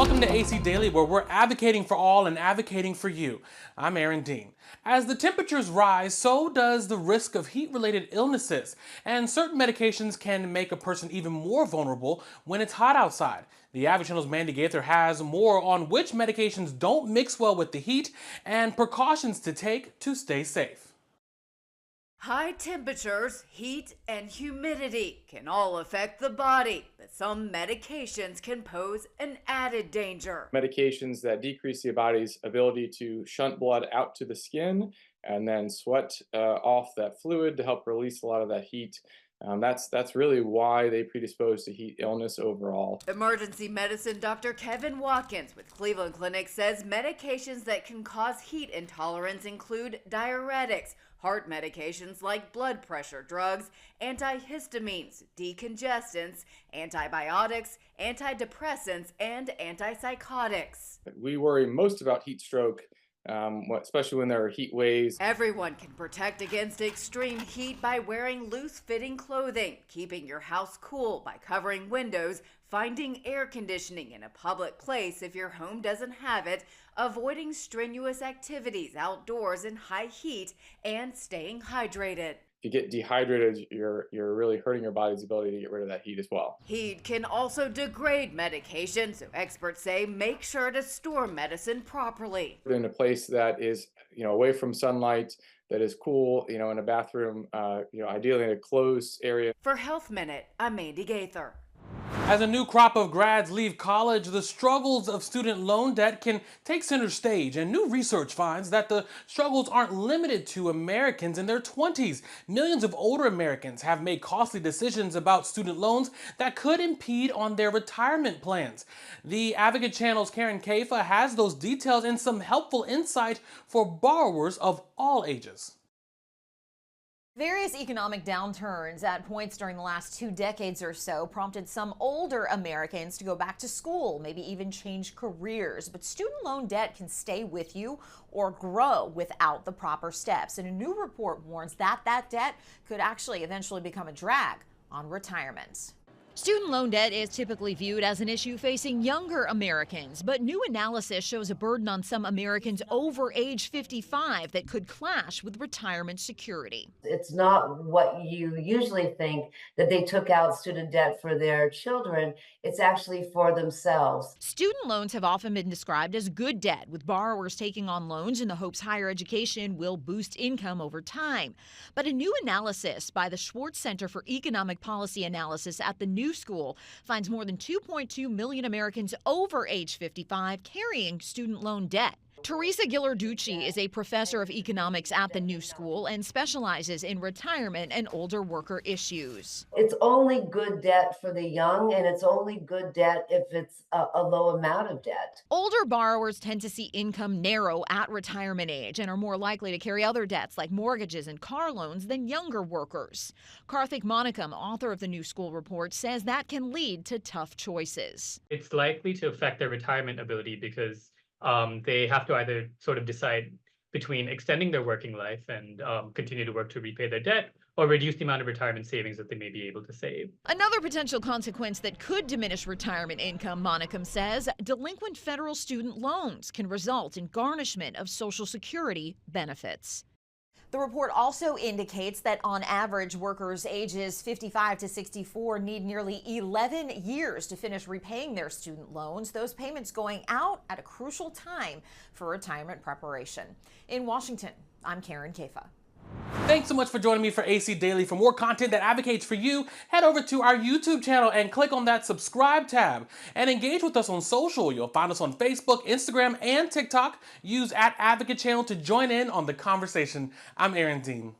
Welcome to AC Daily, where we're advocating for all and advocating for you. I'm Aaron Dean. As the temperatures rise, so does the risk of heat-related illnesses, and certain medications can make a person even more vulnerable when it's hot outside. The Advocate Channel's Mandy Gaither has more on which medications don't mix well with the heat and precautions to take to stay safe. High temperatures, heat, and humidity can all affect the body, but some medications can pose an added danger. Medications that decrease the body's ability to shunt blood out to the skin and then sweat off that fluid to help release a lot of that heat. That's really why they predispose to heat illness overall. Emergency medicine Dr. Kevin Watkins with Cleveland Clinic says medications that can cause heat intolerance include diuretics, heart medications like blood pressure drugs, antihistamines, decongestants, antibiotics, antidepressants, and antipsychotics. We worry most about heat stroke, especially when there are heat waves. Everyone can protect against extreme heat by wearing loose-fitting clothing, keeping your house cool by covering windows, finding air conditioning in a public place if your home doesn't have it, avoiding strenuous activities outdoors in high heat, and staying hydrated. If you get dehydrated, you're really hurting your body's ability to get rid of that heat as well. Heat can also degrade medication, so experts say make sure to store medicine properly. Put it in a place that is, away from sunlight, that is cool, in a bathroom, ideally in a closed area. For Health Minute, I'm Mandy Gaither. As a new crop of grads leave college, the struggles of student loan debt can take center stage, and new research finds that the struggles aren't limited to Americans in their 20s. Millions of older Americans have made costly decisions about student loans that could impede on their retirement plans. The Advocate Channel's Karen Caifa has those details and some helpful insight for borrowers of all ages. Various economic downturns at points during the last 2 decades or so prompted some older Americans to go back to school, maybe even change careers. But student loan debt can stay with you or grow without the proper steps. And a new report warns that debt could actually eventually become a drag on retirement. Student loan debt is typically viewed as an issue facing younger Americans, but new analysis shows a burden on some Americans over age 55 that could clash with retirement security. It's not what you usually think, that they took out student debt for their children. It's actually for themselves. Student loans have often been described as good debt, with borrowers taking on loans in the hopes higher education will boost income over time. But a new analysis by the Schwartz Center for Economic Policy Analysis at the New School finds more than 2.2 million Americans over age 55 carrying student loan debt. Teresa Ghilarducci is a professor of economics at the New School and specializes in retirement and older worker issues. It's only good debt for the young, and it's only good debt if it's a low amount of debt. Older borrowers tend to see income narrow at retirement age and are more likely to carry other debts like mortgages and car loans than younger workers. Karthik Monikam, author of the New School report, says that can lead to tough choices. It's likely to affect their retirement ability because they have to either sort of decide between extending their working life and continue to work to repay their debt, or reduce the amount of retirement savings that they may be able to save. Another potential consequence that could diminish retirement income, Monikam says, delinquent federal student loans can result in garnishment of Social Security benefits. The report also indicates that on average, workers ages 55 to 64 need nearly 11 years to finish repaying their student loans, those payments going out at a crucial time for retirement preparation. In Washington, I'm Karen Caifa. Thanks so much for joining me for AC Daily. For more content that advocates for you, head over to our YouTube channel and click on that subscribe tab. And engage with us on social. You'll find us on Facebook, Instagram, and TikTok. Use @Advocate Channel to join in on the conversation. I'm Aaron Dean.